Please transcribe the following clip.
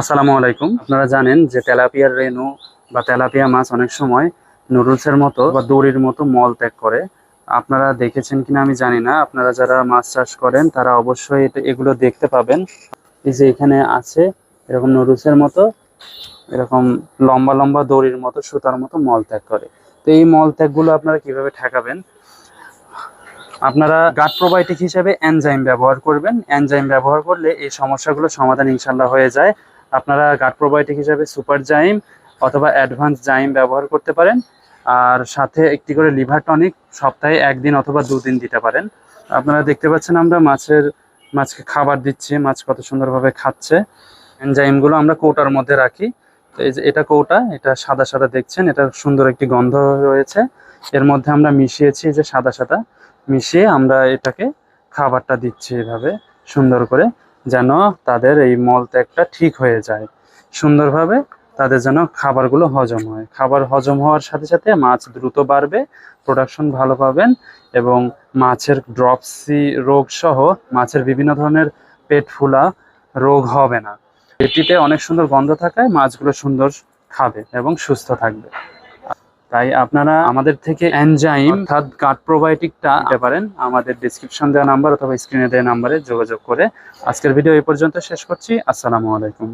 আসসালামু আলাইকুম। আপনারা জানেন যে তেলাপিয়ার রেণু বা তেলাপিয়া মাছ অনেক সময় নুডলসের মতো বা দড়ির মতো মল ত্যাগ করে। আপনারা দেখেছেন কিনা আমি জানি না। আপনারা যারা মাছ চাষ করেন তারা অবশ্যই এগুলো দেখতে পাবেন। এই যে এখানে আছে এরকম নুডলসের মতো এরকম লম্বা লম্বা দড়ির মতো সুতার মতো মল ত্যাগ করে। তো এই মল ত্যাগগুলো আপনারা কিভাবে ঠেকাবেন? আপনারা গাট প্রোবায়োটিক হিসেবে এনজাইম ব্যবহার করবেন। এনজাইম ব্যবহার করলে এই সমস্যাগুলো সমাধান ইনশাল্লাহ হয়ে যায়। আপনারা গাট প্রোবায়োটিক হিসেবে সুপার জাইম অথবা অ্যাডভান্স জাইম ব্যবহার করতে পারেন। আর সাথে একটি করে লিভার টনিক সপ্তাহে 1 দিন অথবা 2 দিন দিতে পারেন। আপনারা দেখতে পাচ্ছেন আমরা মাছকে খাবার দিচ্ছি, মাছ কত সুন্দরভাবে খাচ্ছে। এনজাইমগুলো আমরা কৌটার মধ্যে রাখি। তো এই যে এটা কৌটা, এটা সাদা সাদা দেখছেন, এটা সুন্দর একটি গন্ধ রয়েছে। এর মধ্যে আমরা মিশিয়েছি যে সাদা সাদা মিশিয়ে আমরা এটাকে খাবারটা দিচ্ছি এভাবে সুন্দর করে, যেন তাদের এই মল ত্যাগটা ঠিক হয়ে যায় সুন্দরভাবে। তাদের যেন খাবারগুলো হজম হয়। খাবার হজম হওয়ার সাথে সাথে মাছ দ্রুত বাড়বে, প্রোডাকশন ভালো পাবেন এবং মাছের ড্রপসি রোগ সহ মাছের বিভিন্ন ধরনের পেট ফুলা রোগ হবে না। এটিতে অনেক সুন্দর গন্ধ থাকায় মাছগুলো সুন্দর খাবে এবং সুস্থ থাকবে। তাই আপনারা আমাদের থেকে এনজাইম অর্থাৎ গাট প্রোবায়োটিকটা নিতে পারেন আমাদের ডেসক্রিপশন দেওয়া নাম্বার অথবা স্ক্রিনে দেওয়া নাম্বারে যোগাযোগ করে। আজকের ভিডিও এই পর্যন্ত শেষ করছি। আসসালামু আলাইকুম।